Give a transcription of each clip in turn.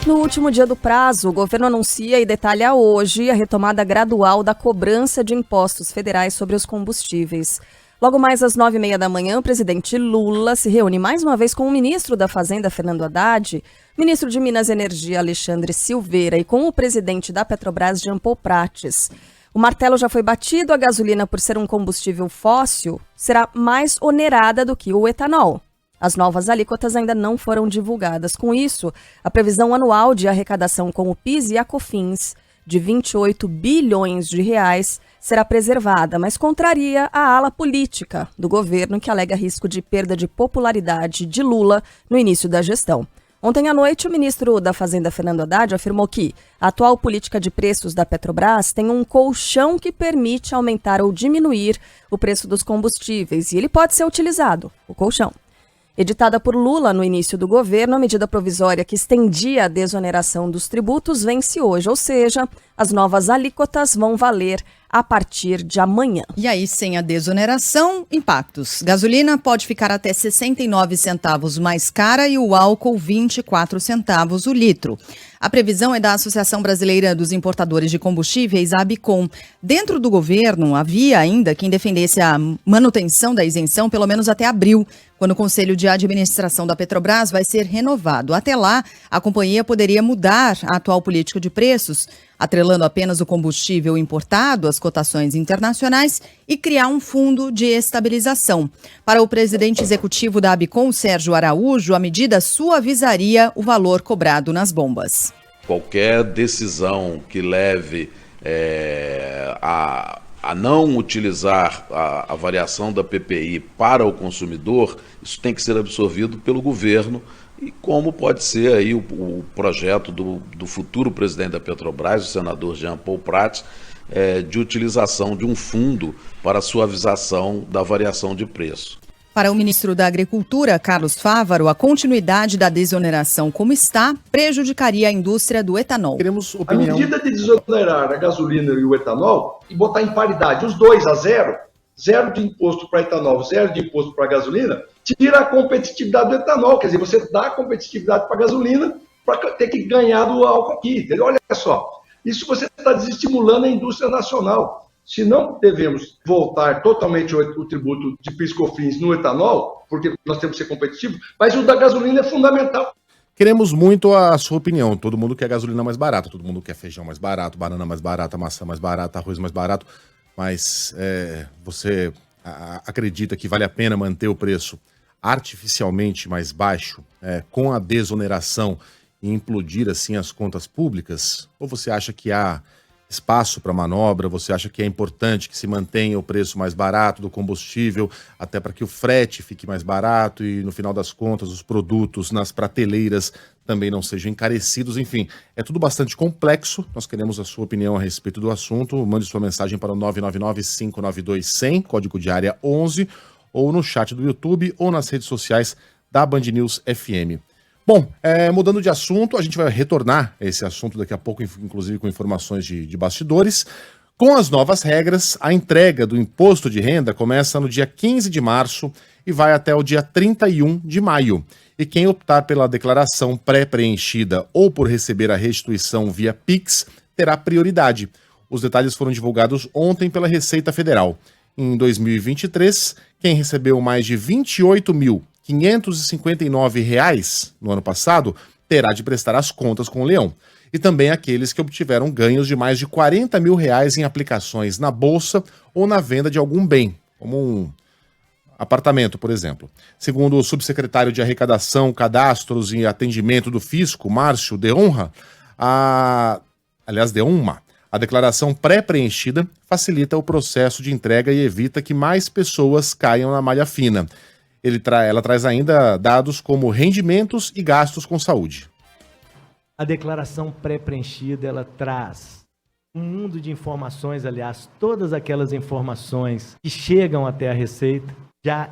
No último dia do prazo, o governo anuncia e detalha hoje a retomada gradual da cobrança de impostos federais sobre os combustíveis. Logo mais às 9h30 da manhã, o presidente Lula se reúne mais uma vez com o ministro da Fazenda, Fernando Haddad, ministro de Minas e Energia, Alexandre Silveira, e com o presidente da Petrobras, Jean Paul Prates. O martelo já foi batido, a gasolina, por ser um combustível fóssil, será mais onerada do que o etanol. As novas alíquotas ainda não foram divulgadas. Com isso, a previsão anual de arrecadação com o PIS e a COFINS de 28 bilhões de reais será preservada, mas contraria a ala política do governo, que alega risco de perda de popularidade de Lula no início da gestão. Ontem à noite, o ministro da Fazenda, Fernando Haddad, afirmou que a atual política de preços da Petrobras tem um colchão que permite aumentar ou diminuir o preço dos combustíveis, e ele pode ser utilizado, o colchão. Editada por Lula no início do governo, a medida provisória que estendia a desoneração dos tributos vence hoje, ou seja, as novas alíquotas vão valer a partir de amanhã. E aí, sem a desoneração, impactos. Gasolina pode ficar até 69 centavos mais cara e o álcool 24 centavos o litro. A previsão é da Associação Brasileira dos Importadores de Combustíveis, a ABICOM. Dentro do governo, havia ainda quem defendesse a manutenção da isenção pelo menos até abril, quando o Conselho de Administração da Petrobras vai ser renovado. Até lá, a companhia poderia mudar a atual política de preços, atrelando apenas o combustível importado às cotações internacionais e criar um fundo de estabilização. Para o presidente executivo da ABICOM, Sérgio Araújo, a medida suavizaria o valor cobrado nas bombas. Qualquer decisão que leve a não utilizar a variação da PPI para o consumidor, isso tem que ser absorvido pelo governo, e como pode ser aí o projeto do futuro presidente da Petrobras, o senador Jean Paul Prates, de utilização de um fundo para suavização da variação de preço. Para o ministro da Agricultura, Carlos Fávaro, a continuidade da desoneração como está prejudicaria a indústria do etanol. Queremos opinião. A medida de desonerar a gasolina e o etanol e botar em paridade os dois a zero, zero de imposto para etanol, zero de imposto para gasolina, tira a competitividade do etanol. Quer dizer, você dá competitividade para a gasolina para ter que ganhar do álcool aqui. Entendeu? Olha só, isso você está desestimulando a indústria nacional. Se não devemos voltar totalmente o tributo de PIS/COFINS no etanol, porque nós temos que ser competitivos, mas o da gasolina é fundamental. Queremos muito a sua opinião. Todo mundo quer gasolina mais barata, todo mundo quer feijão mais barato, banana mais barata, maçã mais barata, arroz mais barato. Mas você acredita que vale a pena manter o preço artificialmente mais baixo, com a desoneração e implodir assim as contas públicas? Ou você acha que há espaço para manobra? Você acha que é importante que se mantenha o preço mais barato do combustível, até para que o frete fique mais barato e, no final das contas, os produtos nas prateleiras também não sejam encarecidos? Enfim, é tudo bastante complexo. Nós queremos a sua opinião a respeito do assunto. Mande sua mensagem para o 999-592-100, código de área 11, ou no chat do YouTube ou nas redes sociais da Band News FM. Bom, mudando de assunto, a gente vai retornar a esse assunto daqui a pouco, inclusive com informações de bastidores. Com as novas regras, a entrega do imposto de renda começa no dia 15 de março e vai até o dia 31 de maio. E quem optar pela declaração pré-preenchida ou por receber a restituição via Pix terá prioridade. Os detalhes foram divulgados ontem pela Receita Federal. Em 2023, quem recebeu mais de R$ 28.559 no ano passado terá de prestar as contas com o Leão. E também aqueles que obtiveram ganhos de mais de R$ 40 mil em aplicações na Bolsa ou na venda de algum bem, como um apartamento, por exemplo. Segundo o subsecretário de Arrecadação, Cadastros e Atendimento do Fisco, Márcio Deonra, a declaração pré-preenchida facilita o processo de entrega e evita que mais pessoas caiam na malha fina. Ela traz ainda dados como rendimentos e gastos com saúde. A declaração pré-preenchida, ela traz um mundo de informações, aliás, todas aquelas informações que chegam até a Receita,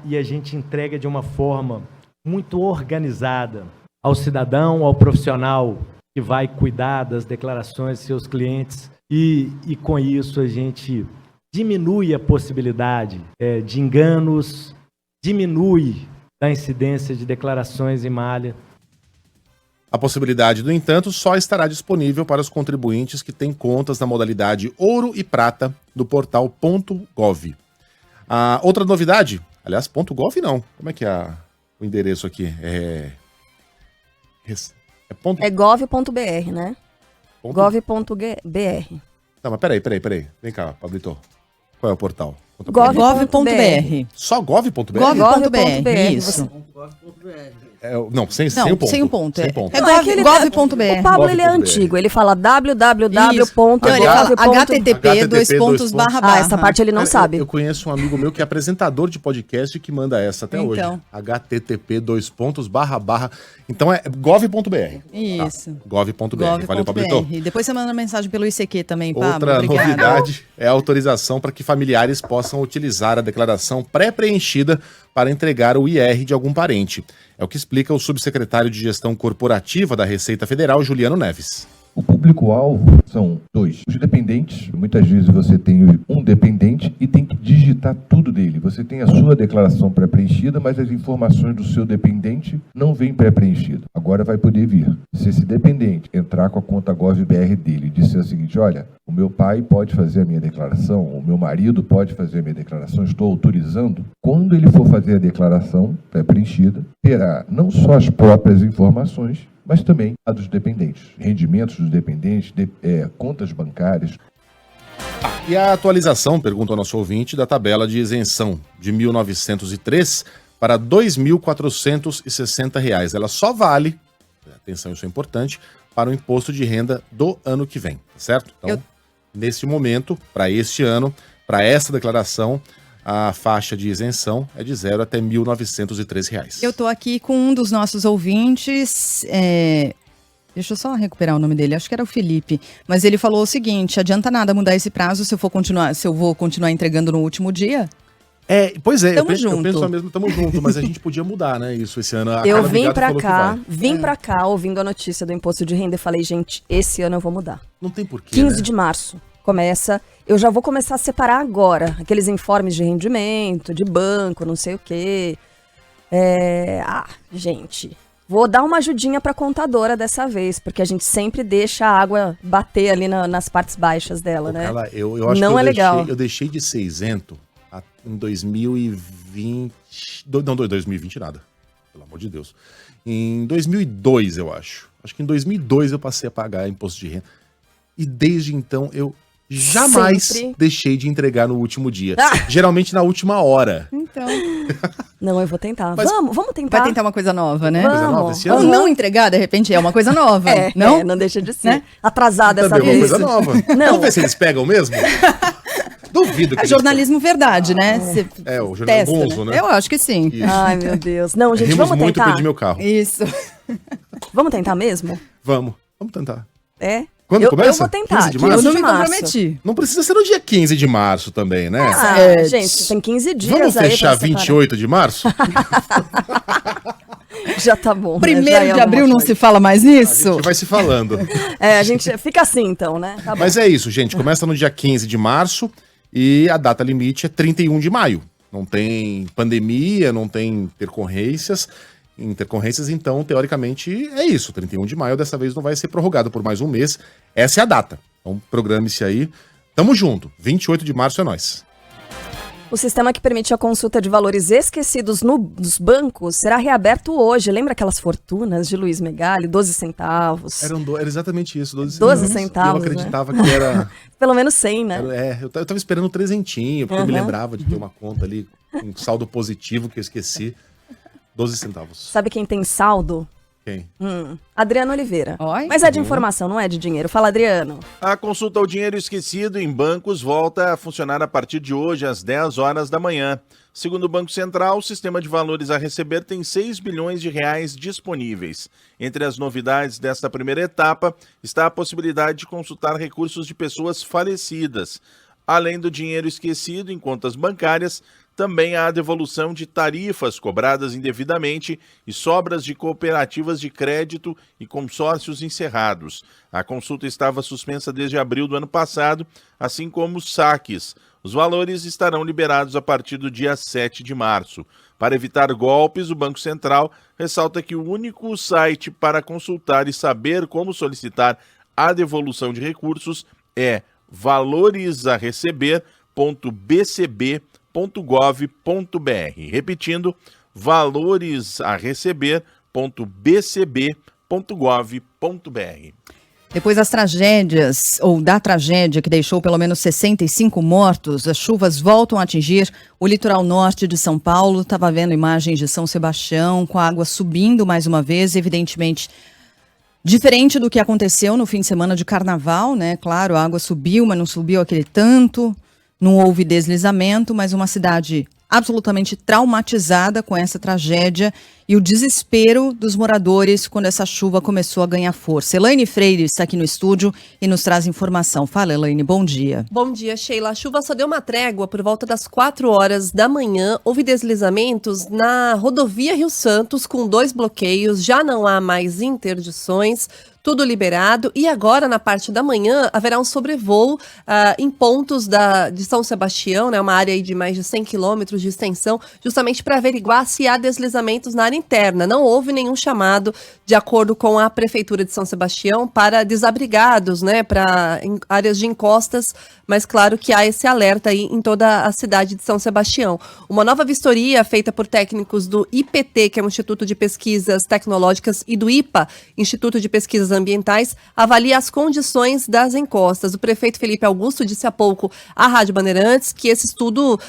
e a gente entrega de uma forma muito organizada ao cidadão, ao profissional que vai cuidar das declarações de seus clientes, e com isso a gente diminui a possibilidade de enganos, diminui a incidência de declarações em malha. A possibilidade, no entanto, só estará disponível para os contribuintes que têm contas na modalidade Ouro e Prata do portal .gov. A outra novidade, aliás, .gov não, como é que é o endereço aqui? É gov.br, né? Gov.br. Não, mas peraí. Vem cá, Pablito. Qual é o portal? Gov.br. Só gov.br? Gov.br, isso. Não, sem Não, o ponto. sem o ponto. Sem ponto. É O gov.br. Pablo, ele é Gov.br. antigo. Ele fala Não, ele www.gov. fala http, dois pontos, barra, barra. Essa parte ele não Cara, sabe. Eu conheço um amigo meu que é apresentador de podcast que manda essa até hoje. Então. http, dois pontos, barra, barra. Então é gov.br. Isso. Tá. Gov.br. Valeu, Pablito. E depois você manda mensagem pelo ICQ também, Pablo. Outra Obrigada. novidade é a autorização para que familiares possam utilizar a declaração pré-preenchida para entregar o IR de algum parente. É o que explica o subsecretário de Gestão Corporativa da Receita Federal, Juliano Neves. O público-alvo são dois. Os dependentes, muitas vezes você tem um dependente e tem que digitar tudo dele. Você tem a sua declaração pré-preenchida, mas as informações do seu dependente não vêm pré-preenchidas. Agora vai poder vir. Se esse dependente entrar com a conta GovBR dele e disser o seguinte, olha, o meu pai pode fazer a minha declaração, o meu marido pode fazer a minha declaração, estou autorizando. Quando ele for fazer a declaração pré-preenchida, terá não só as próprias informações, mas também a dos dependentes, rendimentos dos dependentes, contas bancárias. E a atualização, pergunta o nosso ouvinte, da tabela de isenção de R$ 1.903 para R$ 2.460. Ela só vale, atenção, isso é importante, para o imposto de renda do ano que vem, certo? Então, nesse momento, para este ano, para essa declaração, a faixa de isenção é de 0 até R$ 1.903. Eu tô aqui com um dos nossos ouvintes, deixa eu só recuperar o nome dele, acho que era o Felipe, mas ele falou o seguinte, adianta nada mudar esse prazo se eu vou continuar entregando no último dia? Pois é, eu Tamo junto. penso mesmo, tamo junto, mas a gente podia mudar, né, isso esse ano. Eu vim pra cá ouvindo a notícia do imposto de renda e falei, gente, esse ano eu vou mudar. Não tem porquê, 15 né? de março começa, eu já vou começar a separar agora, aqueles informes de rendimento, de banco, não sei o quê. Gente, vou dar uma ajudinha pra contadora dessa vez, porque a gente sempre deixa a água bater ali nas partes baixas dela, né? Carla, eu acho não que legal. Eu deixei de ser isento em 2020... Não, 2020 nada, pelo amor de Deus. Em 2002, eu acho. Acho que em 2002 eu passei a pagar imposto de renda. E desde então eu jamais deixei de entregar no último dia. Geralmente na última hora. Então. Não, eu vou tentar. Mas vamos tentar. Vai tentar uma coisa nova, né? Coisa nova esse Ou ano? não entregar, de repente, é uma coisa nova. Não? Não deixa de ser. Né? Atrasada essa Também é uma vez. coisa nova. Não. Vamos ver se eles pegam mesmo? Duvido que É eles jornalismo verdade, né? Você pegam. O jornalismo testa, bonzo, né? Eu acho que sim. Isso. Ai, meu Deus. Não, gente, Rimos vamos muito, tentar. perdi meu carro. Isso. Vamos tentar mesmo? Vamos tentar. Eu Quando começa? vou tentar. 15 de 15 março? Eu não de me março. comprometi. Não precisa ser no dia 15 de março também, né? Gente, tem 15 dias Vamos aí fechar pra separar. 28 de março? Já tá bom. Primeiro né? Já é de abril alguma não se fala mais A nisso? gente vai se falando. A gente fica assim então, né? Tá bom. Mas é isso, gente. Começa no dia 15 de março e a data limite é 31 de maio. Não tem pandemia, não tem intercorrências, então, teoricamente, é isso. 31 de maio, dessa vez, não vai ser prorrogado por mais um mês. Essa é a data. Então, programe-se aí. Tamo junto. 28 de março é nóis. O sistema que permite a consulta de valores esquecidos nos bancos será reaberto hoje. Lembra aquelas fortunas de Luiz Megali, 12 centavos? Era exatamente isso, 12 12 centavos. centavos, Eu acreditava que era... Pelo menos 100, né? Eu tava esperando um trezentinho, porque eu me lembrava de ter uma conta ali, um saldo positivo que eu esqueci. 12 centavos. Sabe quem tem saldo? Quem? Adriano Oliveira. Oi? Mas é de informação, não é de dinheiro. Fala, Adriano. A consulta ao dinheiro esquecido em bancos volta a funcionar a partir de hoje, às 10 horas da manhã. Segundo o Banco Central, o sistema de valores a receber tem 6 bilhões de reais disponíveis. Entre as novidades desta primeira etapa está a possibilidade de consultar recursos de pessoas falecidas. Além do dinheiro esquecido em contas bancárias, também há a devolução de tarifas cobradas indevidamente e sobras de cooperativas de crédito e consórcios encerrados. A consulta estava suspensa desde abril do ano passado, assim como os saques. Os valores estarão liberados a partir do dia 7 de março. Para evitar golpes, o Banco Central ressalta que o único site para consultar e saber como solicitar a devolução de recursos é valoresareceber.bcb.gov.br. Repetindo, valoresareceber.bcb.gov.br. Depois das tragédias, ou da tragédia que deixou pelo menos 65 mortos, as chuvas voltam a atingir o litoral norte de São Paulo. Estava vendo imagens de São Sebastião, com a água subindo mais uma vez, evidentemente diferente do que aconteceu no fim de semana de carnaval, né? Claro, a água subiu, mas não subiu aquele tanto, não houve deslizamento, mas uma cidade absolutamente traumatizada com essa tragédia e o desespero dos moradores quando essa chuva começou a ganhar força. Elaine Freire está aqui no estúdio e nos traz informação. Fala, Elaine, bom dia. Bom dia, Sheila. A chuva só deu uma trégua por volta das 4 horas da manhã. Houve deslizamentos na rodovia Rio Santos com 2 bloqueios, já não há mais interdições. Tudo liberado, e agora na parte da manhã haverá um sobrevoo em pontos de São Sebastião, né, uma área aí de mais de 100 quilômetros de extensão, justamente para averiguar se há deslizamentos na área interna. Não houve nenhum chamado, de acordo com a Prefeitura de São Sebastião, para desabrigados, né, para áreas de encostas, mas claro que há esse alerta aí em toda a cidade de São Sebastião. Uma nova vistoria feita por técnicos do IPT, que é o Instituto de Pesquisas Tecnológicas, e do IPA, Instituto de Pesquisas Ambientais, avalia as condições das encostas. O prefeito Felipe Augusto disse há pouco à Rádio Bandeirantes que esse estudo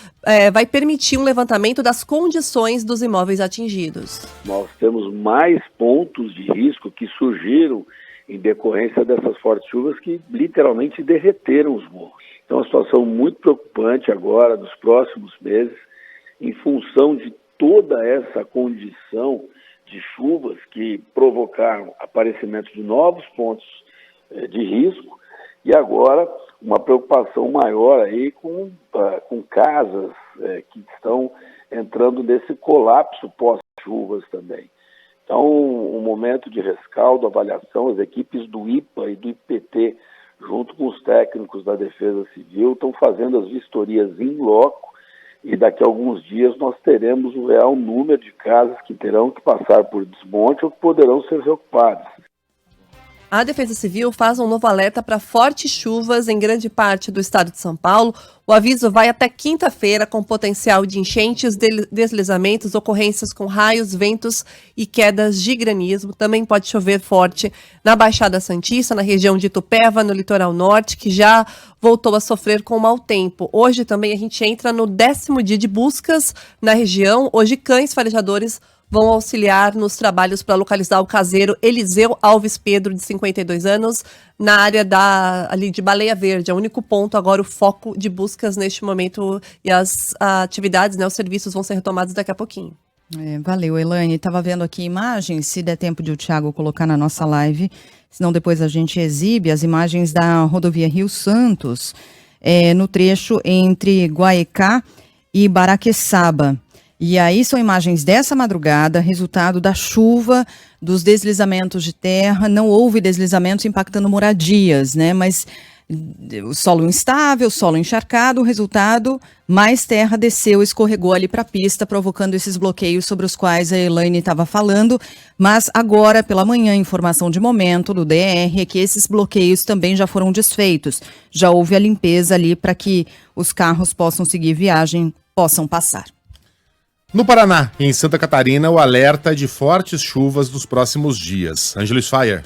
vai permitir um levantamento das condições dos imóveis atingidos. Nós temos mais pontos de risco que surgiram em decorrência dessas fortes chuvas que literalmente derreteram os morros. Então, é uma situação muito preocupante agora, nos próximos meses, em função de toda essa condição de chuvas que provocaram aparecimento de novos pontos de risco e agora uma preocupação maior aí com casas que estão entrando nesse colapso pós-chuvas também. Então, um momento de rescaldo, avaliação, as equipes do IPA e do IPT, junto com os técnicos da Defesa Civil, estão fazendo as vistorias in loco. E daqui a alguns dias nós teremos o real número de casas que terão que passar por desmonte ou que poderão ser reocupadas. A Defesa Civil faz um novo alerta para fortes chuvas em grande parte do estado de São Paulo. O aviso vai até quinta-feira, com potencial de enchentes, deslizamentos, ocorrências com raios, ventos e quedas de granizo. Também pode chover forte na Baixada Santista, na região de Itupeva, no litoral norte, que já voltou a sofrer com mau tempo. Hoje também a gente entra no 10º dia de buscas na região. Hoje, cães farejadores vão auxiliar nos trabalhos para localizar o caseiro Eliseu Alves Pedro, de 52 anos, na área ali de Baleia Verde. É o único ponto agora, o foco de buscas neste momento, e as atividades, né, os serviços vão ser retomados daqui a pouquinho. Valeu, Elaine. Estava vendo aqui imagens, se der tempo de o Thiago colocar na nossa live, senão depois a gente exibe as imagens da rodovia Rio Santos, no trecho entre Guaicá e Baraqueçaba. E aí são imagens dessa madrugada, resultado da chuva, dos deslizamentos de terra. Não houve deslizamentos impactando moradias, né? Mas o solo instável, solo encharcado, o resultado, mais terra desceu, escorregou ali para a pista, provocando esses bloqueios sobre os quais a Elaine estava falando. Mas agora, pela manhã, informação de momento do DR é que esses bloqueios também já foram desfeitos. Já houve a limpeza ali para que os carros possam seguir viagem, possam passar. No Paraná e em Santa Catarina, o alerta é de fortes chuvas nos próximos dias. Angelis Fire.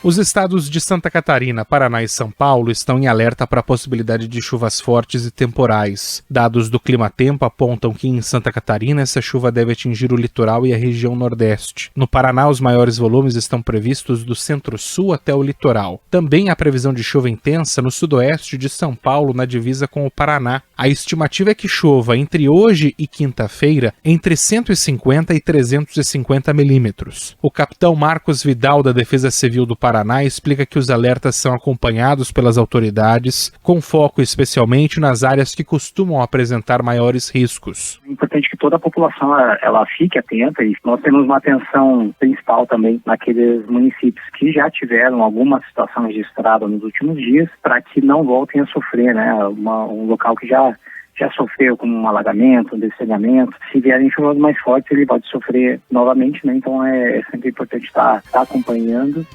Os estados de Santa Catarina, Paraná e São Paulo estão em alerta para a possibilidade de chuvas fortes e temporais. Dados do Climatempo apontam que em Santa Catarina essa chuva deve atingir o litoral e a região nordeste. No Paraná, os maiores volumes estão previstos do centro-sul até o litoral. Também há previsão de chuva intensa no sudoeste de São Paulo, na divisa com o Paraná. A estimativa é que chova entre hoje e quinta-feira entre 150 e 350 milímetros. O capitão Marcos Vidal, da Defesa Civil do Paraná, explica que os alertas são acompanhados pelas autoridades, com foco especialmente nas áreas que costumam apresentar maiores riscos. É importante que toda a população ela fique atenta, e nós temos uma atenção principal também naqueles municípios que já tiveram alguma situação registrada nos últimos dias, para que não voltem a sofrer, né? Um local que já já sofreu com um alagamento, um destelhamento. Se vierem chuvas mais fortes, ele pode sofrer novamente, né? Então é sempre importante estar acompanhando.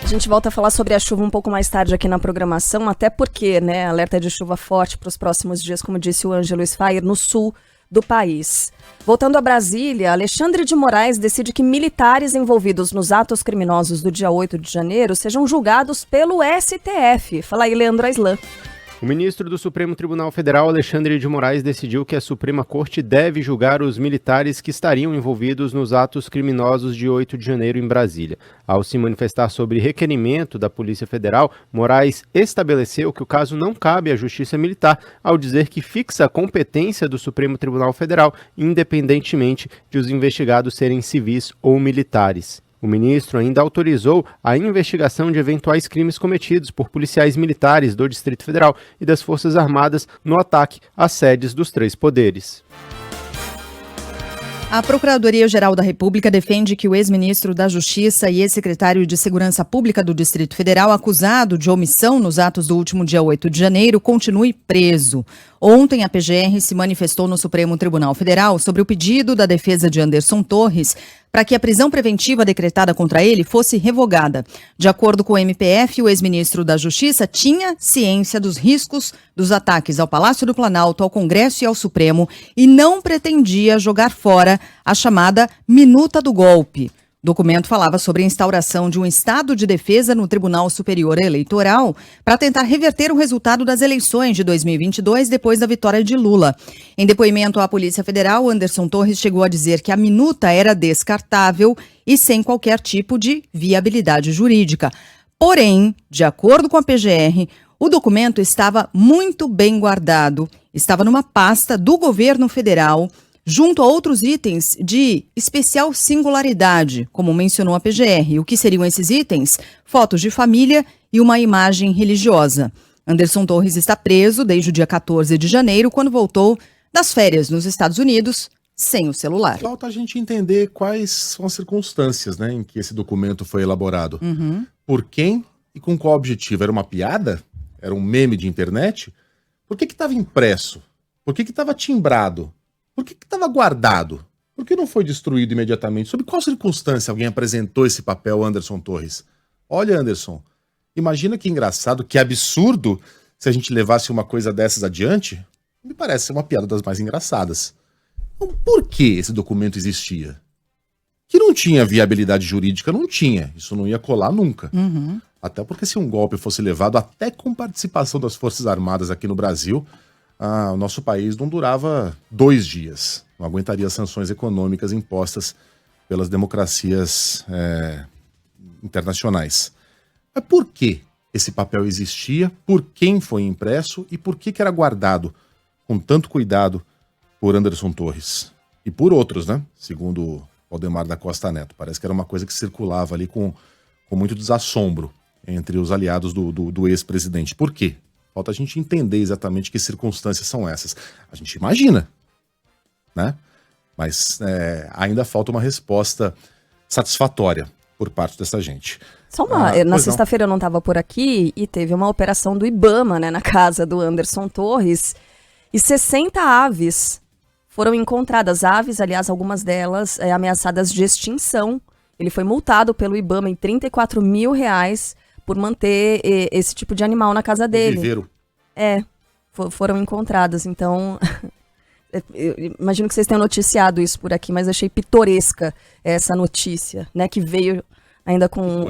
A gente volta a falar sobre a chuva um pouco mais tarde aqui na programação, até porque, né, alerta de chuva forte para os próximos dias, como disse o Ângelo Sfair, no sul do país. Voltando a Brasília, Alexandre de Moraes decide que militares envolvidos nos atos criminosos do dia 8 de janeiro sejam julgados pelo STF. Fala aí, Leandro Aislan. O ministro do Supremo Tribunal Federal, Alexandre de Moraes, decidiu que a Suprema Corte deve julgar os militares que estariam envolvidos nos atos criminosos de 8 de janeiro em Brasília. Ao se manifestar sobre requerimento da Polícia Federal, Moraes estabeleceu que o caso não cabe à Justiça Militar, ao dizer que fixa a competência do Supremo Tribunal Federal, independentemente de os investigados serem civis ou militares. O ministro ainda autorizou a investigação de eventuais crimes cometidos por policiais militares do Distrito Federal e das Forças Armadas no ataque às sedes dos 3 poderes. A Procuradoria-Geral da República defende que o ex-ministro da Justiça e ex-secretário de Segurança Pública do Distrito Federal, acusado de omissão nos atos do último dia 8 de janeiro, continue preso. Ontem, a PGR se manifestou no Supremo Tribunal Federal sobre o pedido da defesa de Anderson Torres para que a prisão preventiva decretada contra ele fosse revogada. De acordo com o MPF, o ex-ministro da Justiça tinha ciência dos riscos dos ataques ao Palácio do Planalto, ao Congresso e ao Supremo e não pretendia jogar fora a chamada minuta do golpe. O documento falava sobre a instauração de um estado de defesa no Tribunal Superior Eleitoral para tentar reverter o resultado das eleições de 2022 depois da vitória de Lula. Em depoimento à Polícia Federal, Anderson Torres chegou a dizer que a minuta era descartável e sem qualquer tipo de viabilidade jurídica. Porém, de acordo com a PGR, o documento estava muito bem guardado, estava numa pasta do governo federal, junto a outros itens de especial singularidade, como mencionou a PGR. O que seriam esses itens? Fotos de família e uma imagem religiosa. Anderson Torres está preso desde o dia 14 de janeiro, quando voltou das férias nos Estados Unidos, sem o celular. Falta a gente entender quais são as circunstâncias, né, em que esse documento foi elaborado. Por quem e com qual objetivo? Era uma piada? Era um meme de internet? Por que estava impresso? Por que estava timbrado? Por que estava guardado? Por que não foi destruído imediatamente? Sob qual circunstância alguém apresentou esse papel ao Anderson Torres? Olha, Anderson, imagina que engraçado, que absurdo se a gente levasse uma coisa dessas adiante. Me parece ser uma piada das mais engraçadas. Então, por que esse documento existia? Que não tinha viabilidade jurídica, não tinha. Isso não ia colar nunca. Até porque se um golpe fosse levado até com participação das Forças Armadas aqui no Brasil, o nosso país não durava 2 dias. Não aguentaria as sanções econômicas impostas pelas democracias internacionais. Mas por que esse papel existia? Por quem foi impresso? E por que era guardado com tanto cuidado por Anderson Torres? E por outros, né? Segundo Valdemar da Costa Neto. Parece que era uma coisa que circulava ali com muito desassombro entre os aliados do ex-presidente. Por quê? Falta a gente entender exatamente que circunstâncias são essas. A gente imagina, né? Mas ainda falta uma resposta satisfatória por parte dessa gente. Só na sexta-feira eu não estava por aqui e teve uma operação do IBAMA, né, na casa do Anderson Torres, e 60 aves foram encontradas. Aves, aliás, algumas delas ameaçadas de extinção. Ele foi multado pelo IBAMA em R$34 mil por manter esse tipo de animal na casa dele. Viveiro. Foram encontradas, então eu imagino que vocês tenham noticiado isso por aqui, mas achei pitoresca essa notícia, né, que veio ainda com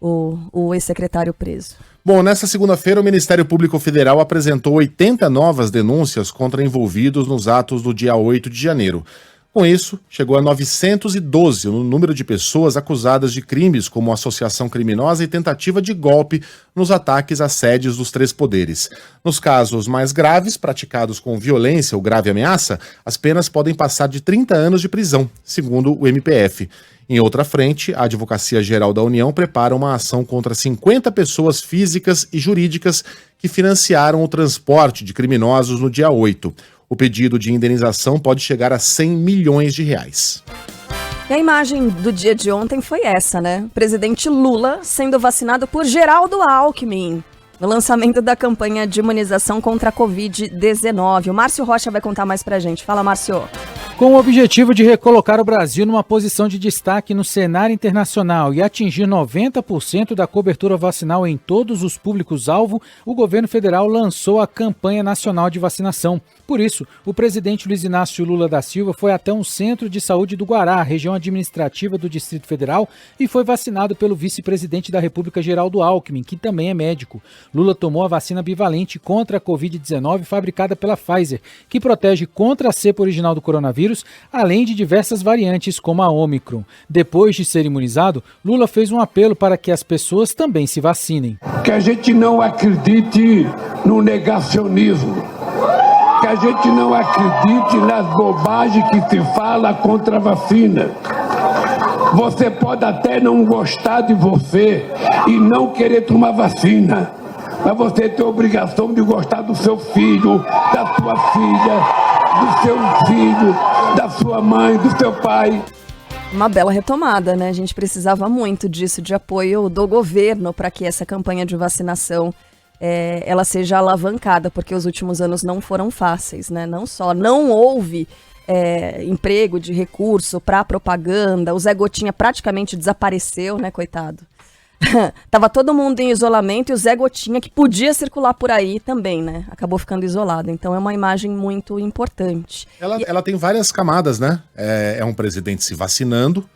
o ex-secretário preso. Bom, nessa segunda-feira o Ministério Público Federal apresentou 80 novas denúncias contra envolvidos nos atos do dia 8 de janeiro. Com isso, chegou a 912 o número de pessoas acusadas de crimes como associação criminosa e tentativa de golpe nos ataques às sedes dos 3 poderes. Nos casos mais graves, praticados com violência ou grave ameaça, as penas podem passar de 30 anos de prisão, segundo o MPF. Em outra frente, a Advocacia Geral da União prepara uma ação contra 50 pessoas físicas e jurídicas que financiaram o transporte de criminosos no dia 8. O pedido de indenização pode chegar a R$100 milhões. E a imagem do dia de ontem foi essa, né? O presidente Lula sendo vacinado por Geraldo Alckmin. no lançamento da campanha de imunização contra a Covid-19. O Márcio Rocha vai contar mais pra gente. Fala, Márcio. Com o objetivo de recolocar o Brasil numa posição de destaque no cenário internacional e atingir 90% da cobertura vacinal em todos os públicos-alvo, o governo federal lançou a campanha nacional de vacinação. Por isso, o presidente Luiz Inácio Lula da Silva foi até um centro de saúde do Guará, região administrativa do Distrito Federal, e foi vacinado pelo vice-presidente da República, Geraldo Alckmin, que também é médico. Lula tomou a vacina bivalente contra a Covid-19 fabricada pela Pfizer, que protege contra a cepa original do coronavírus, além de diversas variantes como a Ômicron. Depois de ser imunizado, Lula fez um apelo para que as pessoas também se vacinem. Que a gente não acredite no negacionismo. Que a gente não acredite nas bobagens que se fala contra a vacina. Você pode até não gostar de você e não querer tomar vacina, mas você tem a obrigação de gostar do seu filho, da sua filha, do seu filho, da sua mãe, do seu pai. Uma bela retomada, né? A gente precisava muito disso, de apoio do governo para que essa campanha de vacinação ela seja alavancada, porque os últimos anos não foram fáceis, né? Não só não houve emprego de recurso para propaganda, o Zé Gotinha praticamente desapareceu, né, coitado? Tava todo mundo em isolamento e o Zé Gotinha, que podia circular por aí também, né? Acabou ficando isolado. Então é uma imagem muito importante. Ela tem várias camadas, né? É um presidente se vacinando.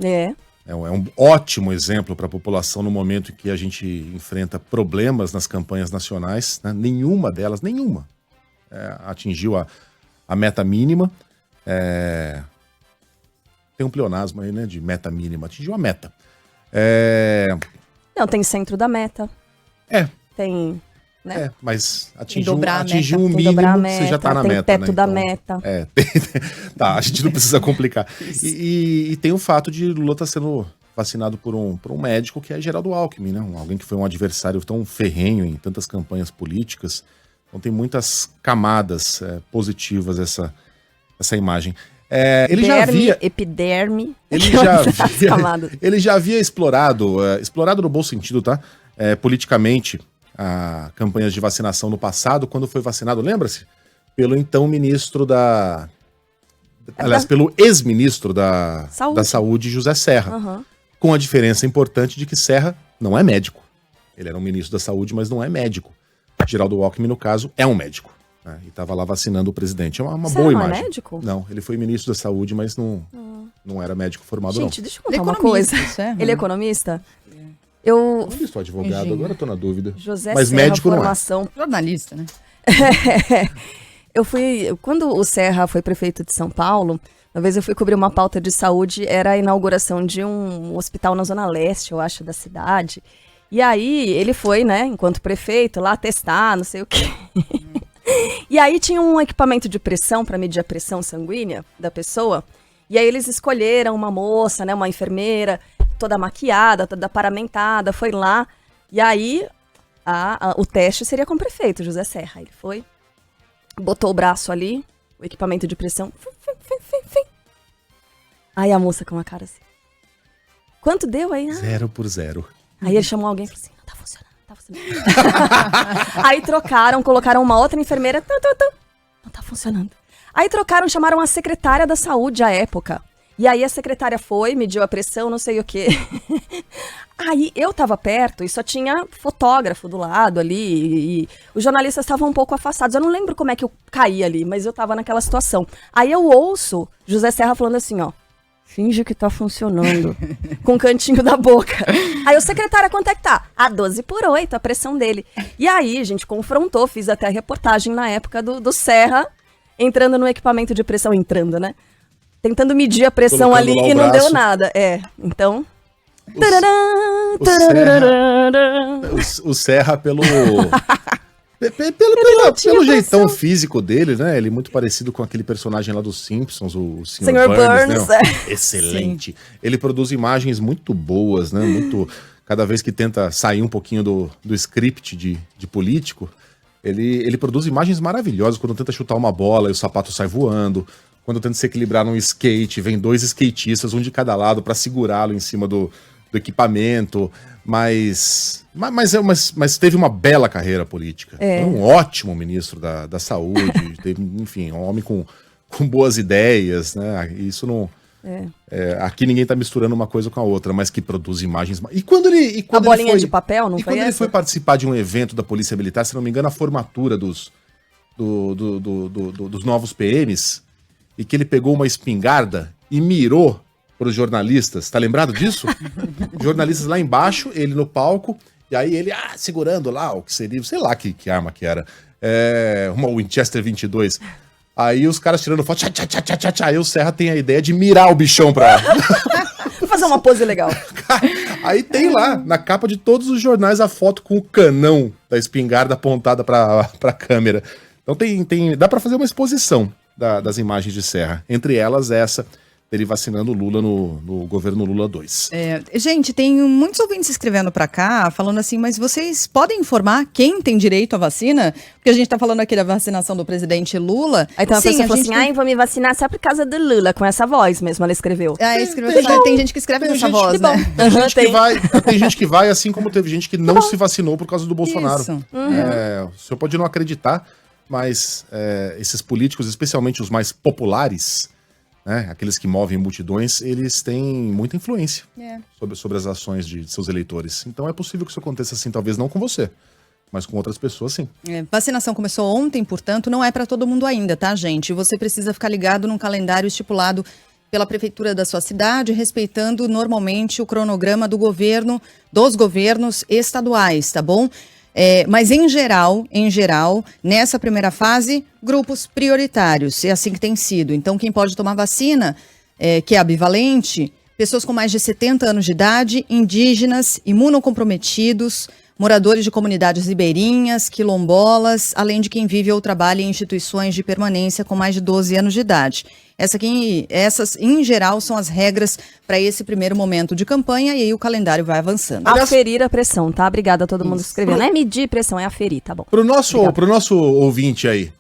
É um ótimo exemplo para a população no momento em que a gente enfrenta problemas nas campanhas nacionais, né? Nenhuma delas, atingiu a meta mínima. Tem um pleonasmo aí, né? De meta mínima. Atingiu a meta. Não, tem centro da meta. Tem, né? Mas atingiu o mínimo, você já tá na meta, tem teto, né? da meta. Tá, a gente não precisa complicar. E tem o fato de Lula estar sendo vacinado por um médico que é Geraldo Alckmin, né? Alguém que foi um adversário tão ferrenho em tantas campanhas políticas. Então tem muitas camadas positivas essa imagem. Ele já havia... Epiderme. Ele já havia explorado no bom sentido, tá? Politicamente, a campanhas de vacinação no passado, quando foi vacinado, lembra-se? Pelo então ministro pelo ex-ministro da Saúde, José Serra. Uhum. Com a diferença importante de que Serra não é médico. Ele era um ministro da Saúde, mas não é médico. Geraldo Alckmin, no caso, é um médico. E estava lá vacinando o presidente. É uma boa imagem. Não é médico? Não, ele foi ministro da Saúde, mas não era médico formado, não. Gente, deixa eu contar uma coisa. Ele é economista? Eu sou advogado, agora eu tô na dúvida. José mas Serra, médico formação... não é. Jornalista, né? Quando o Serra foi prefeito de São Paulo, uma vez eu fui cobrir uma pauta de saúde, era a inauguração de um hospital na Zona Leste, eu acho, da cidade. E aí ele foi, né, enquanto prefeito, lá testar, não sei o quê. E aí tinha um equipamento de pressão para medir a pressão sanguínea da pessoa. E aí eles escolheram uma moça, né, uma enfermeira, toda maquiada, toda paramentada, foi lá. E aí o teste seria com o prefeito, José Serra. Ele foi, botou o braço ali, o equipamento de pressão. Aí a moça com uma cara assim. Quanto deu aí? 0 por 0. Aí ele chamou alguém e falou assim, não tá funcionando. Aí trocaram, colocaram uma outra enfermeira. Não tá funcionando. Aí trocaram, chamaram a secretária da saúde à época. E aí a secretária foi, mediu a pressão, não sei o quê. Aí eu tava perto e só tinha fotógrafo do lado ali. E os jornalistas estavam um pouco afastados. Eu não lembro como é que eu caí ali, mas eu tava naquela situação. Aí eu ouço José Serra falando assim, ó. Finge que tá funcionando. Com o cantinho da boca. Aí o secretário, quanto é que tá? 12/8, a pressão dele. E aí a gente confrontou, fiz até a reportagem na época do Serra, entrando no equipamento de pressão, né? Tentando medir a pressão ali e não deu nada. Então... O Serra pelo jeitão físico dele, né? Ele é muito parecido com aquele personagem lá dos Simpsons, o Sr. Burns, né? Excelente. Sim. Ele produz imagens muito boas, né? Cada vez que tenta sair um pouquinho do script de político, ele produz imagens maravilhosas. Quando tenta chutar uma bola e o sapato sai voando. Quando tenta se equilibrar num skate, vem 2 skatistas, um de cada lado, para segurá-lo em cima do equipamento. Mas teve uma bela carreira política. Foi um ótimo ministro da saúde, teve, enfim, um homem com boas ideias, né? Isso não... aqui ninguém tá misturando uma coisa com a outra, mas que produz imagens... E quando a bolinha de papel, não foi quando ele foi participar de um evento da Polícia Militar, se não me engano, a formatura dos novos PMs, e que ele pegou uma espingarda e mirou para os jornalistas, tá lembrado disso? Jornalistas lá embaixo, ele no palco, e aí ele segurando lá o que seria, sei lá que arma que era, uma Winchester 22. Aí os caras tirando foto, aí o Serra tem a ideia de mirar o bichão pra... Vou fazer uma pose legal. Aí tem lá, na capa de todos os jornais, a foto com o canão da espingarda apontada pra câmera. Então dá pra fazer uma exposição das imagens de Serra. Entre elas, essa dele vacinando o Lula no governo Lula 2. Gente, tem muitos ouvintes escrevendo pra cá, falando assim, mas vocês podem informar quem tem direito à vacina? Porque a gente tá falando aqui da vacinação do presidente Lula. Aí então a pessoa falou assim, vou me vacinar só por causa do Lula, com essa voz mesmo, ela escreveu. Tem gente que escreve com essa voz, né? Tem gente que vai, assim como teve gente que não se vacinou por causa do Bolsonaro. Isso. O senhor pode não acreditar, mas esses políticos, especialmente os mais populares, né, aqueles que movem multidões, eles têm muita influência sobre as ações de seus eleitores. Então é possível que isso aconteça assim, talvez não com você, mas com outras pessoas sim. Vacinação começou ontem, portanto, não é para todo mundo ainda, tá, gente? Você precisa ficar ligado num calendário estipulado pela prefeitura da sua cidade, respeitando normalmente o cronograma dos governos estaduais, tá bom? Mas em geral, nessa primeira fase, grupos prioritários, é assim que tem sido. Então, quem pode tomar vacina, que é a bivalente, pessoas com mais de 70 anos de idade, indígenas, imunocomprometidos, moradores de comunidades ribeirinhas, quilombolas, além de quem vive ou trabalha em instituições de permanência com mais de 12 anos de idade. Essas, em geral, são as regras para esse primeiro momento de campanha e aí o calendário vai avançando. Aferir a pressão, tá? Obrigada a todo mundo que escreveu. Não é medir pressão, é aferir, tá bom. Pro nosso ouvinte aí,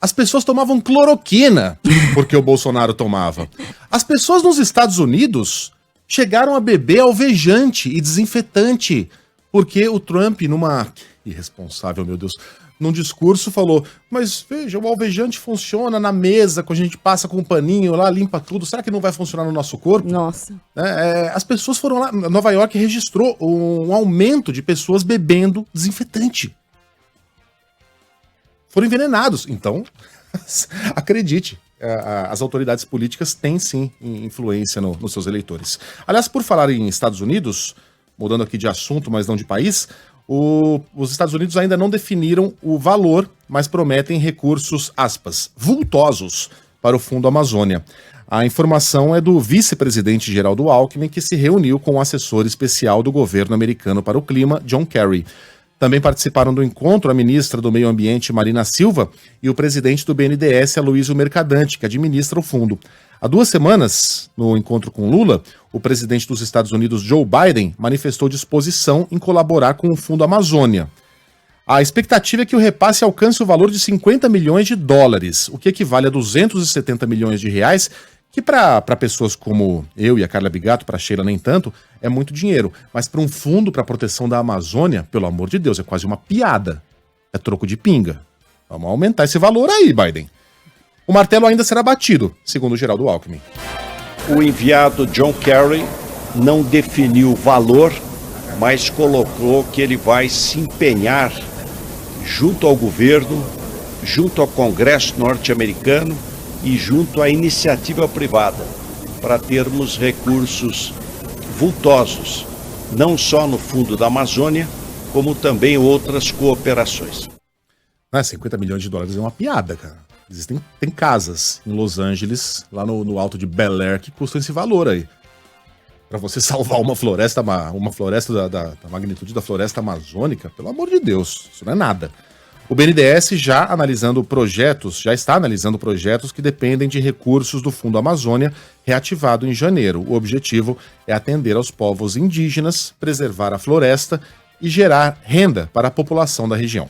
as pessoas tomavam cloroquina porque o Bolsonaro tomava. As pessoas nos Estados Unidos chegaram a beber alvejante e desinfetante porque o Trump, irresponsável, meu Deus, num discurso falou, mas veja, o alvejante funciona na mesa, quando a gente passa com um paninho lá, limpa tudo, será que não vai funcionar no nosso corpo? Nossa. As pessoas foram lá, Nova York registrou um aumento de pessoas bebendo desinfetante. Foram envenenados. Então, acredite, as autoridades políticas têm sim influência nos seus eleitores. Aliás, por falar em Estados Unidos, mudando aqui de assunto, mas não de país, os Estados Unidos ainda não definiram o valor, mas prometem recursos, aspas, vultosos para o Fundo Amazônia. A informação é do vice-presidente Geraldo Alckmin, que se reuniu com o assessor especial do governo americano para o clima, John Kerry. Também participaram do encontro a ministra do Meio Ambiente, Marina Silva, e o presidente do BNDES, Aloysio Mercadante, que administra o fundo. Há 2 semanas, no encontro com Lula, o presidente dos Estados Unidos, Joe Biden, manifestou disposição em colaborar com o Fundo Amazônia. A expectativa é que o repasse alcance o valor de 50 milhões de dólares, o que equivale a 270 milhões de reais, que para pessoas como eu e a Carla Bigato, para a Sheila nem tanto, é muito dinheiro. Mas para um fundo para a proteção da Amazônia, pelo amor de Deus, é quase uma piada. É troco de pinga. Vamos aumentar esse valor aí, Biden. O martelo ainda será batido, segundo o Geraldo Alckmin. O enviado John Kerry não definiu o valor, mas colocou que ele vai se empenhar junto ao governo, junto ao Congresso norte-americano e junto à iniciativa privada, para termos recursos vultosos, não só no Fundo da Amazônia, como também outras cooperações. 50 milhões de dólares é uma piada, cara. Tem casas em Los Angeles, lá no alto de Bel Air, que custam esse valor aí. Para você salvar uma floresta da magnitude da floresta amazônica, pelo amor de Deus, isso não é nada. O BNDES já está analisando projetos que dependem de recursos do Fundo Amazônia, reativado em janeiro. O objetivo é atender aos povos indígenas, preservar a floresta e gerar renda para a população da região.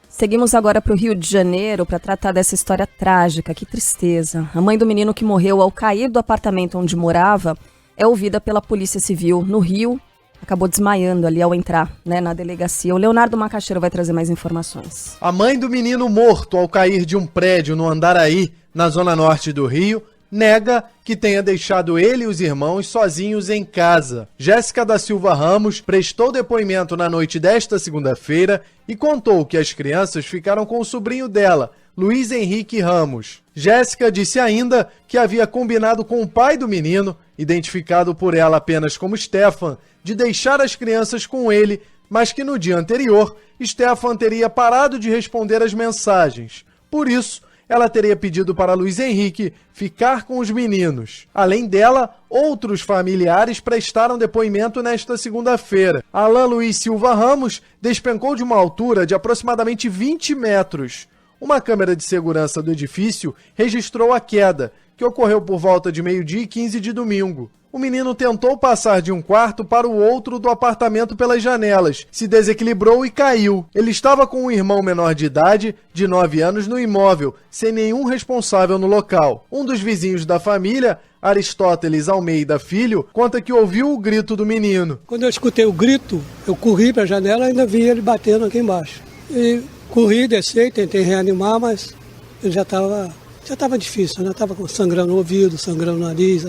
Seguimos agora para o Rio de Janeiro para tratar dessa história trágica. Que tristeza. A mãe do menino que morreu ao cair do apartamento onde morava é ouvida pela Polícia Civil no Rio acabou desmaiando ali ao entrar, né, na delegacia. O Leonardo Macaxeira vai trazer mais informações. A mãe do menino morto ao cair de um prédio no Andaraí, na zona norte do Rio, nega que tenha deixado ele e os irmãos sozinhos em casa. Jéssica da Silva Ramos prestou depoimento na noite desta segunda-feira e contou que as crianças ficaram com o sobrinho dela, Luiz Henrique Ramos. Jéssica disse ainda que havia combinado com o pai do menino, identificado por ela apenas como Stefan, de deixar as crianças com ele, mas que no dia anterior, Stefan teria parado de responder as mensagens. Por isso, ela teria pedido para Luiz Henrique ficar com os meninos. Além dela, outros familiares prestaram depoimento nesta segunda-feira. Alain Luiz Silva Ramos despencou de uma altura de aproximadamente 20 metros. Uma câmera de segurança do edifício registrou a queda, que ocorreu por volta de 12h15 de domingo. O menino tentou passar de um quarto para o outro do apartamento pelas janelas, se desequilibrou e caiu. Ele estava com um irmão menor de idade, de 9 anos, no imóvel, sem nenhum responsável no local. Um dos vizinhos da família, Aristóteles Almeida Filho, conta que ouviu o grito do menino. Quando eu escutei o grito, eu corri para a janela e ainda vi ele batendo aqui embaixo. E corri, desci, tentei reanimar, mas ele já estava difícil, né? Estava sangrando o ouvido, sangrando o nariz.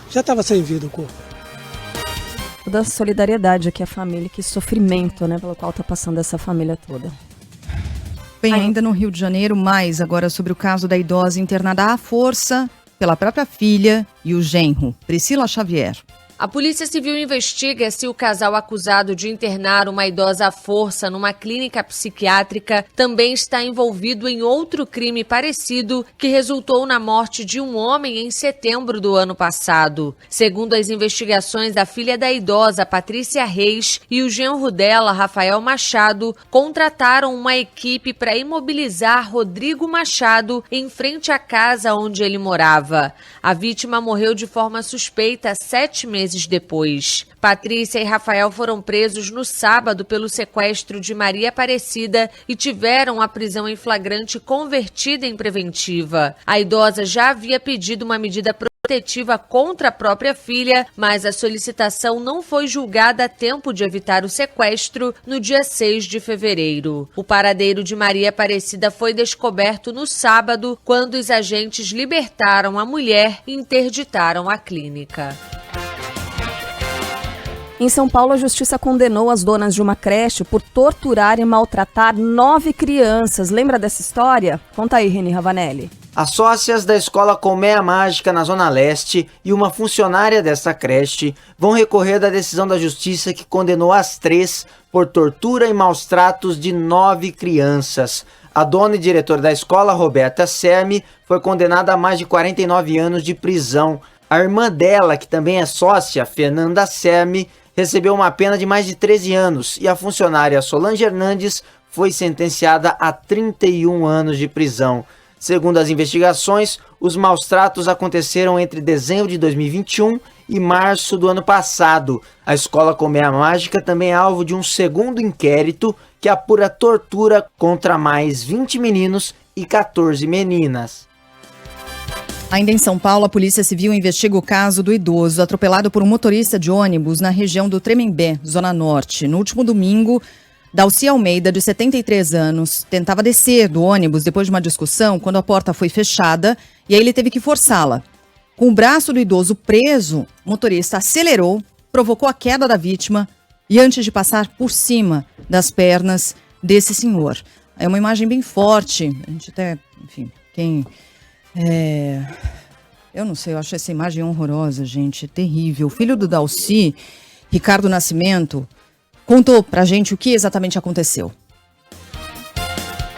Já estava sem vida o corpo. Toda a solidariedade aqui à família, que sofrimento, né, pelo qual está passando essa família toda. Bem, ainda no Rio de Janeiro, mais agora sobre o caso da idosa internada à força pela própria filha e o genro, Priscila Xavier. A Polícia Civil investiga se o casal acusado de internar uma idosa à força numa clínica psiquiátrica também está envolvido em outro crime parecido que resultou na morte de um homem em setembro do ano passado. Segundo as investigações, a filha da idosa, Patrícia Reis, e o genro dela, Rafael Machado, contrataram uma equipe para imobilizar Rodrigo Machado em frente à casa onde ele morava. A vítima morreu de forma suspeita 7 meses depois. Patrícia e Rafael foram presos no sábado pelo sequestro de Maria Aparecida e tiveram a prisão em flagrante convertida em preventiva. A idosa já havia pedido uma medida protetiva contra a própria filha, mas a solicitação não foi julgada a tempo de evitar o sequestro no dia 6 de fevereiro. O paradeiro de Maria Aparecida foi descoberto no sábado, quando os agentes libertaram a mulher e interditaram a clínica. Em São Paulo, a justiça condenou as donas de uma creche por torturar e maltratar 9 crianças. Lembra dessa história? Conta aí, Reni Ravanelli. As sócias da escola Colmeia Mágica na Zona Leste e uma funcionária dessa creche vão recorrer da decisão da justiça que condenou as 3 por tortura e maus tratos de 9 crianças. A dona e diretora da escola, Roberta Sermi, foi condenada a mais de 49 anos de prisão. A irmã dela, que também é sócia, Fernanda Sermi, recebeu uma pena de mais de 13 anos e a funcionária Solange Hernandes foi sentenciada a 31 anos de prisão. Segundo as investigações, os maus-tratos aconteceram entre dezembro de 2021 e março do ano passado. A escola Colmeia Mágica também é alvo de um segundo inquérito que apura tortura contra mais 20 meninos e 14 meninas. Ainda em São Paulo, a Polícia Civil investiga o caso do idoso atropelado por um motorista de ônibus na região do Tremembé, Zona Norte. No último domingo, Dalci Almeida, de 73 anos, tentava descer do ônibus depois de uma discussão quando a porta foi fechada e aí ele teve que forçá-la. Com o braço do idoso preso, o motorista acelerou, provocou a queda da vítima e antes de passar por cima das pernas desse senhor. É uma imagem bem forte, a gente até, enfim, eu não sei, eu acho essa imagem horrorosa, gente, terrível. O filho do Dalci, Ricardo Nascimento, contou pra gente o que exatamente aconteceu.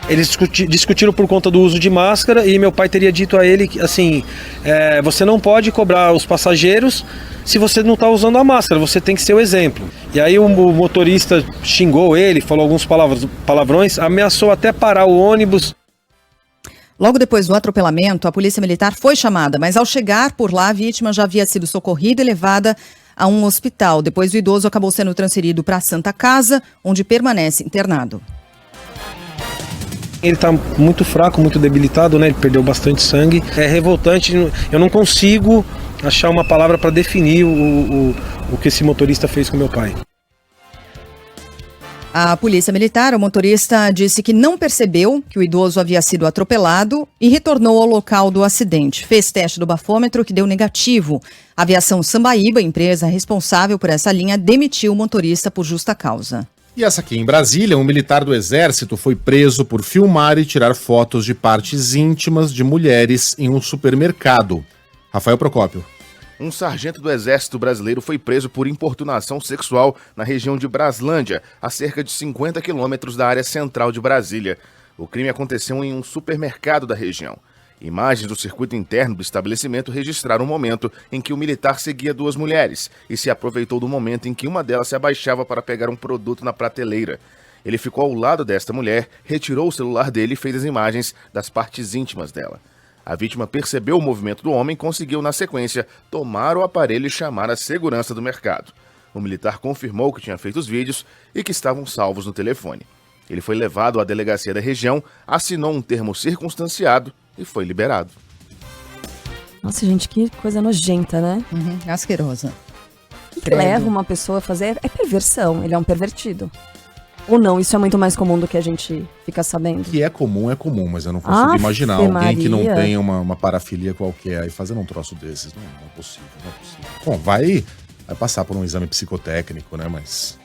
Eles discutiram por conta do uso de máscara e meu pai teria dito a ele, assim, você não pode cobrar os passageiros se você não está usando a máscara, você tem que ser o exemplo. E aí o motorista xingou ele, falou alguns palavrões, ameaçou até parar o ônibus. Logo depois do atropelamento, a polícia militar foi chamada, mas ao chegar por lá, a vítima já havia sido socorrida e levada a um hospital. Depois, o idoso acabou sendo transferido para a Santa Casa, onde permanece internado. Ele está muito fraco, muito debilitado, né? Ele perdeu bastante sangue. É revoltante, eu não consigo achar uma palavra para definir o que esse motorista fez com meu pai. A polícia militar, o motorista disse que não percebeu que o idoso havia sido atropelado e retornou ao local do acidente. Fez teste do bafômetro que deu negativo. A Aviação Sambaíba, empresa responsável por essa linha, demitiu o motorista por justa causa. E essa aqui em Brasília, um militar do Exército foi preso por filmar e tirar fotos de partes íntimas de mulheres em um supermercado. Rafael Procópio. Um sargento do Exército Brasileiro foi preso por importunação sexual na região de Braslândia, a cerca de 50 quilômetros da área central de Brasília. O crime aconteceu em um supermercado da região. Imagens do circuito interno do estabelecimento registraram o momento em que o militar seguia duas mulheres e se aproveitou do momento em que uma delas se abaixava para pegar um produto na prateleira. Ele ficou ao lado desta mulher, retirou o celular dele e fez as imagens das partes íntimas dela. A vítima percebeu o movimento do homem e conseguiu, na sequência, tomar o aparelho e chamar a segurança do mercado. O militar confirmou que tinha feito os vídeos e que estavam salvos no telefone. Ele foi levado à delegacia da região, assinou um termo circunstanciado e foi liberado. Nossa, gente, que coisa nojenta, né? Asquerosa. O que leva uma pessoa a fazer é perversão. Ele é um pervertido. Ou não, isso é muito mais comum do que a gente fica sabendo. Que é comum, mas eu não consigo imaginar alguém que não tenha uma parafilia qualquer e fazendo um troço desses. Não é possível, não é possível. Bom, vai passar por um exame psicotécnico, né? Mas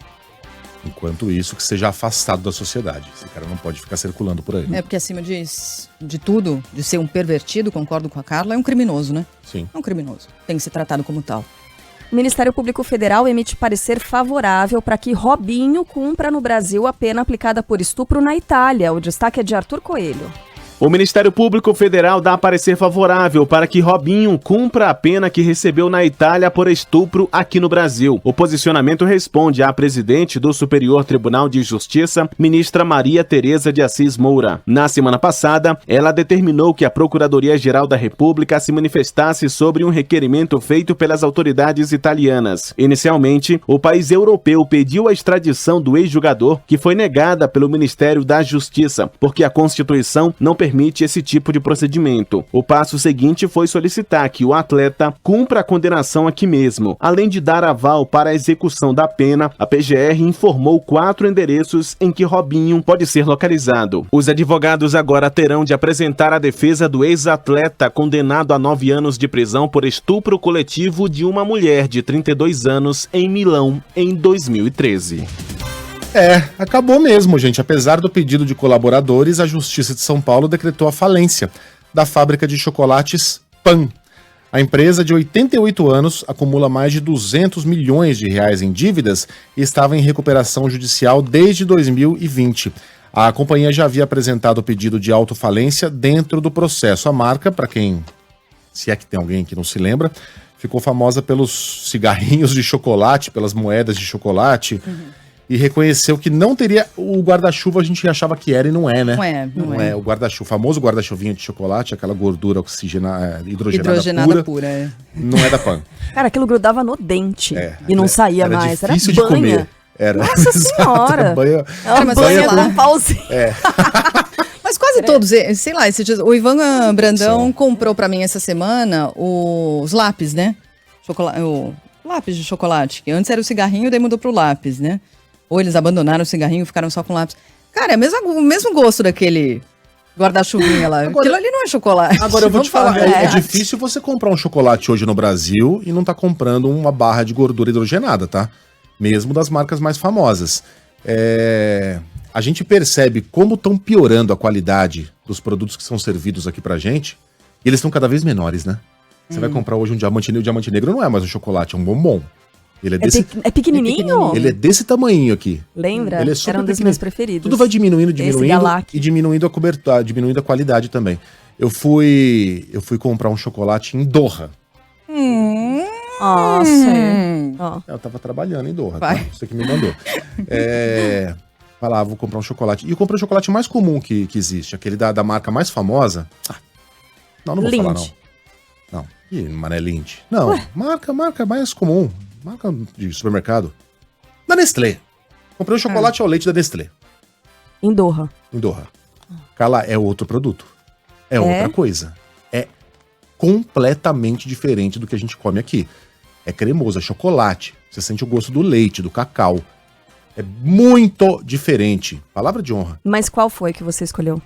enquanto isso, que seja afastado da sociedade. Esse cara não pode ficar circulando por aí. É porque acima de tudo, de ser um pervertido, concordo com a Carla, é um criminoso, né? Sim. É um criminoso. Tem que ser tratado como tal. O Ministério Público Federal emite parecer favorável para que Robinho cumpra no Brasil a pena aplicada por estupro na Itália. O destaque é de Arthur Coelho. O Ministério Público Federal dá parecer favorável para que Robinho cumpra a pena que recebeu na Itália por estupro aqui no Brasil. O posicionamento responde à presidente do Superior Tribunal de Justiça, ministra Maria Tereza de Assis Moura. Na semana passada, ela determinou que a Procuradoria-Geral da República se manifestasse sobre um requerimento feito pelas autoridades italianas. Inicialmente, o país europeu pediu a extradição do ex-jogador, que foi negada pelo Ministério da Justiça, porque a Constituição não permite esse tipo de procedimento. O passo seguinte foi solicitar que o atleta cumpra a condenação aqui mesmo. Além de dar aval para a execução da pena, a PGR informou 4 endereços em que Robinho pode ser localizado. Os advogados agora terão de apresentar a defesa do ex-atleta condenado a 9 anos de prisão por estupro coletivo de uma mulher de 32 anos em Milão em 2013. Acabou mesmo, gente. Apesar do pedido de colaboradores, a Justiça de São Paulo decretou a falência da fábrica de chocolates Pan. A empresa, de 88 anos, acumula mais de 200 milhões de reais em dívidas e estava em recuperação judicial desde 2020. A companhia já havia apresentado o pedido de autofalência dentro do processo. A marca, para quem, se é que tem alguém que não se lembra, ficou famosa pelos cigarrinhos de chocolate, pelas moedas de chocolate. E reconheceu que não teria o guarda-chuva, a gente achava que era e não é, né? Não é. O guarda-chuva, o famoso guarda-chuvinha de chocolate, aquela gordura hidrogenada pura. Não é da Pan. Cara, aquilo grudava no dente e não saía era mais. Era difícil de comer. Era. Nossa senhora! Era uma banha com um pauzinho. Mas quase todos, sei lá, o Ivan Brandão comprou pra mim essa semana os lápis, né? O lápis de chocolate, que antes era o cigarrinho, daí mudou pro lápis, né? Ou eles abandonaram o cigarrinho e ficaram só com lápis. Cara, é o mesmo gosto daquele guarda-chuvinha lá. Aquilo ali não é chocolate. Agora eu vou te falar, é difícil você comprar um chocolate hoje no Brasil e não tá comprando uma barra de gordura hidrogenada, tá? Mesmo das marcas mais famosas. A gente percebe como estão piorando a qualidade dos produtos que são servidos aqui pra gente, e eles estão cada vez menores, né? Você vai comprar hoje um diamante negro, o diamante negro não é mais um chocolate, é um bombom. Ele é pequenininho? Ele é desse tamanho aqui. Lembra? Ele Era um dos meus preferidos. Tudo vai diminuindo e diminuindo a cobertura, diminuindo a qualidade também. Eu fui comprar um chocolate em Doha. Nossa. Eu tava trabalhando em Doha, tá? Você que me mandou. Vai lá, vou comprar um chocolate. E eu comprei o chocolate mais comum que existe, aquele da marca mais famosa. Não vou falar não. Não. Ih, Mané Lindt. Não, marca mais comum. Marca de supermercado. Da Nestlé. Comprei um chocolate ao leite da Nestlé. Em Doha. Carla, é outro produto. É outra coisa. É completamente diferente do que a gente come aqui. É cremoso, é chocolate. Você sente o gosto do leite, do cacau. É muito diferente. Palavra de honra. Mas qual foi que você escolheu?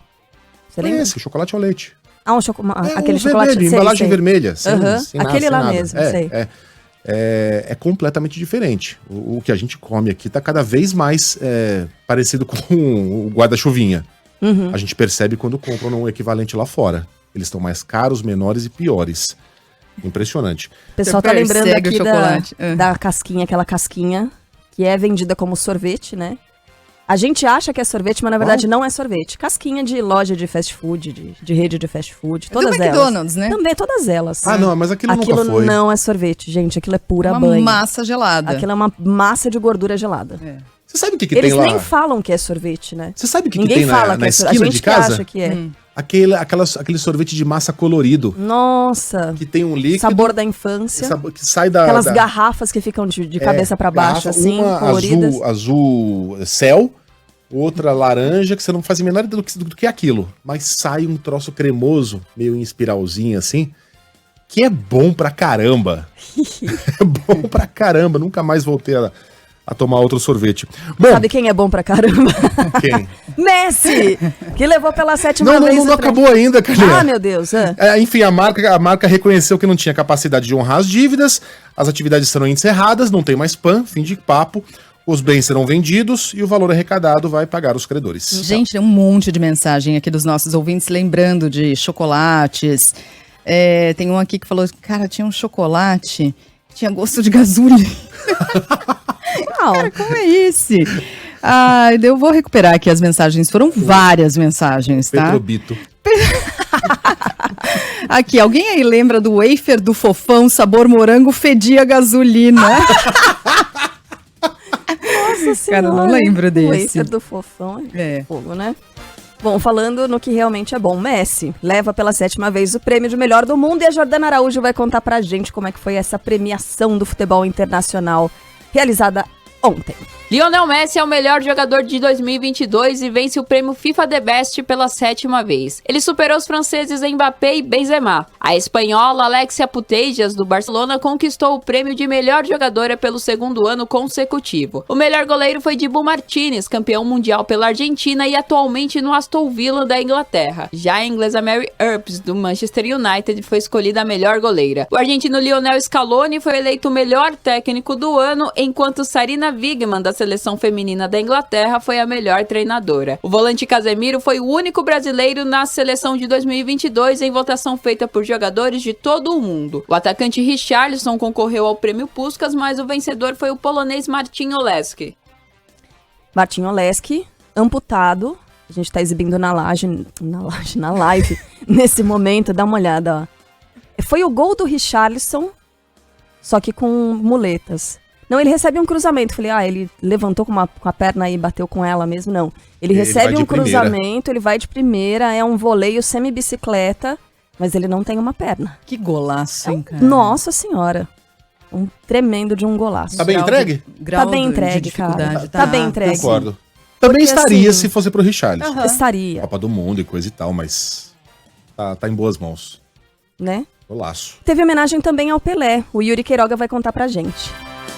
Você É lembra? esse, chocolate ao leite. Ah, aquele o chocolate... vermelho, embalagem vermelha. Sem Aquele lá nada. mesmo, sei. É completamente diferente. O que a gente come aqui tá cada vez mais parecido com o guarda-chuvinha. Uhum. A gente percebe quando compram um equivalente lá fora. Eles estão mais caros, menores e piores. Impressionante. O pessoal tá lembrando aqui da casquinha, aquela casquinha que é vendida como sorvete, né? A gente acha que é sorvete, mas na verdade não é sorvete. Casquinha de loja de fast food, de rede de fast food, todas elas. McDonald's, né? Também, todas elas. Ah, não, mas aquilo nunca foi. Aquilo não é sorvete, gente. Aquilo é pura Uma banha. massa gelada. Aquilo é uma massa de gordura gelada. Você sabe o que Eles tem lá? nem falam que é sorvete, né? Você sabe o que Ninguém tem fala na que esquina a gente de casa? Que acha que é. Aquele sorvete de massa colorido. Nossa. Que tem um líquido. Sabor da infância. Que sai da... Aquelas garrafas que ficam de cabeça pra baixo, assim, uma coloridas. azul céu, outra laranja, que você não faz a menor ideia do que é aquilo. Mas sai um troço cremoso, meio em espiralzinho assim, que é bom pra caramba. É bom pra caramba. Nunca mais voltei a tomar outro sorvete. Bom, sabe quem é bom pra caramba? Quem? Messi! Que levou pela 7ª vez. Não acabou ainda, Carlinhos. Ah, meu Deus. Enfim, a marca reconheceu que não tinha capacidade de honrar as dívidas, as atividades serão encerradas, não tem mais PAN, fim de papo, os bens serão vendidos e o valor arrecadado vai pagar os credores. Gente, tem um monte de mensagem aqui dos nossos ouvintes lembrando de chocolates. Tem um aqui que falou, cara, tinha um chocolate que tinha gosto de gasolina. Cara, como é esse? Eu vou recuperar aqui as mensagens. Foram várias mensagens, tá? Petrobito. Aqui, alguém aí lembra do wafer do Fofão, sabor morango, fedia gasolina? Nossa senhora. Cara, eu não lembro desse. O wafer do Fofão é fogo, né? Bom, falando no que realmente é bom, Messi leva pela 7ª vez o prêmio de melhor do mundo e a Jordana Araújo vai contar pra gente como é que foi essa premiação do futebol internacional realizada ontem. Lionel Messi é o melhor jogador de 2022 e vence o prêmio FIFA The Best pela 7ª vez. Ele superou os franceses Mbappé e Benzema. A espanhola Alexia Putellas, do Barcelona, conquistou o prêmio de melhor jogadora pelo 2º ano consecutivo. O melhor goleiro foi Dibu Martínez, campeão mundial pela Argentina e atualmente no Aston Villa da Inglaterra. Já a inglesa Mary Earps, do Manchester United, foi escolhida a melhor goleira. O argentino Lionel Scaloni foi eleito o melhor técnico do ano, enquanto Sarina Wiegman, da seleção feminina da Inglaterra, foi a melhor treinadora. O volante Casemiro foi o único brasileiro na seleção de 2022 em votação feita por jogadores de todo o mundo. O atacante Richarlison concorreu ao prêmio Puskás, mas o vencedor foi o polonês Marcin Oleski. Marcin Oleski, amputado. A gente tá exibindo na live, nesse momento, dá uma olhada, ó. Foi o gol do Richarlison, só que com muletas. Não, ele recebe um cruzamento. Falei, ele levantou com a perna e bateu com ela mesmo. Não. Ele recebe um cruzamento, ele vai de primeira, é um voleio semi-bicicleta, mas ele não tem uma perna. Que golaço, hein, cara? Nossa senhora. Um tremendo de um golaço. Tá bem entregue? Tá bem entregue, cara. Tá bem entregue. Concordo. Também porque, estaria assim, se fosse pro Richarlison. Estaria. Copa do Mundo e coisa e tal, mas tá em boas mãos. Né? Golaço. Teve homenagem também ao Pelé. O Yuri Queiroga vai contar pra gente.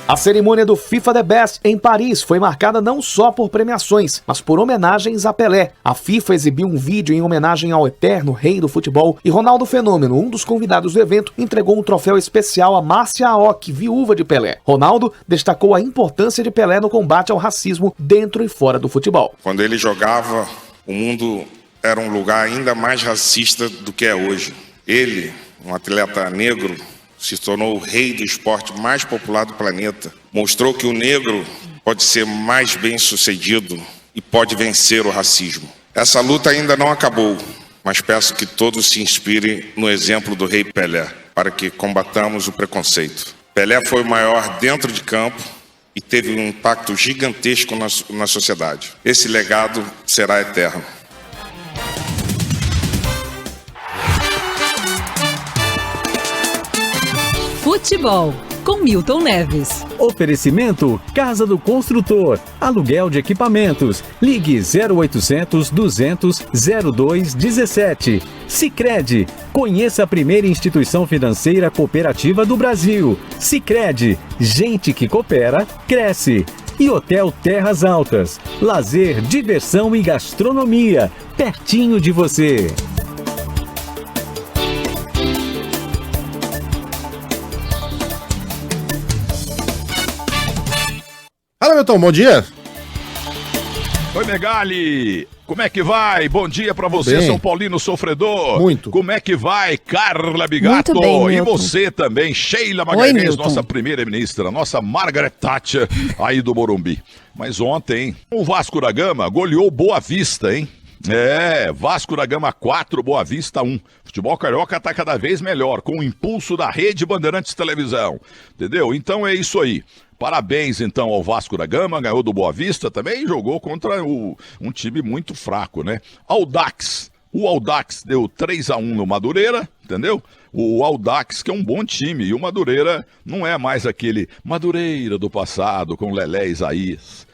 A cerimônia do FIFA The Best em Paris foi marcada não só por premiações, mas por homenagens a Pelé. A FIFA exibiu um vídeo em homenagem ao eterno rei do futebol e Ronaldo Fenômeno, um dos convidados do evento, entregou um troféu especial a Márcia Aoki, viúva de Pelé. Ronaldo destacou a importância de Pelé no combate ao racismo dentro e fora do futebol. Quando ele jogava, o mundo era um lugar ainda mais racista do que é hoje. Ele, um atleta negro, se tornou o rei do esporte mais popular do planeta. Mostrou que o negro pode ser mais bem-sucedido e pode vencer o racismo. Essa luta ainda não acabou, mas peço que todos se inspirem no exemplo do rei Pelé, para que combatamos o preconceito. Pelé foi o maior dentro de campo e teve um impacto gigantesco na sociedade. Esse legado será eterno. Futebol, com Milton Neves. Oferecimento Casa do Construtor. Aluguel de equipamentos. Ligue 0800 200 0217. Sicredi. Conheça a primeira instituição financeira cooperativa do Brasil. Sicredi. Gente que coopera, cresce. E Hotel Terras Altas. Lazer, diversão e gastronomia, pertinho de você. Fala, Milton, bom dia. Oi, Megali. Como é que vai? Bom dia pra você, bem. São Paulino sofredor. Muito. Como é que vai, Carla Bigato? Muito bem, E Milton. você também, Sheila Oi, Magalhães, Milton. nossa primeira-ministra, nossa Margaret Thatcher aí do Morumbi. Mas ontem, o Vasco da Gama goleou Boa Vista, hein? Vasco da Gama 4, Boa Vista 1. Futebol carioca tá cada vez melhor, com o impulso da Rede Bandeirantes Televisão. Entendeu? Então é isso aí. Parabéns, então, ao Vasco da Gama, ganhou do Boa Vista também e jogou contra um time muito fraco, né? Audax. O Audax deu 3-1 no Madureira, entendeu? O Audax, que é um bom time, e o Madureira não é mais aquele Madureira do passado, com Lelé Isaías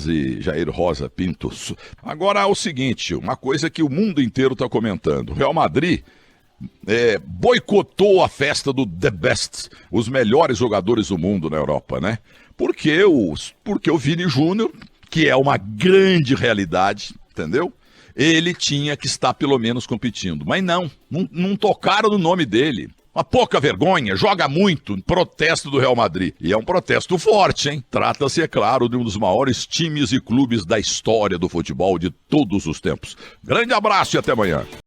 e Jair Rosa Pintos. Agora é o seguinte, uma coisa que o mundo inteiro está comentando. O Real Madrid boicotou a festa do The Best, os melhores jogadores do mundo na Europa, né? Porque o Vini Júnior, que é uma grande realidade, entendeu? Ele tinha que estar pelo menos competindo. Mas não tocaram no nome dele. Uma pouca vergonha, joga muito, protesto do Real Madrid. E é um protesto forte, hein? Trata-se, é claro, de um dos maiores times e clubes da história do futebol de todos os tempos. Grande abraço e até amanhã.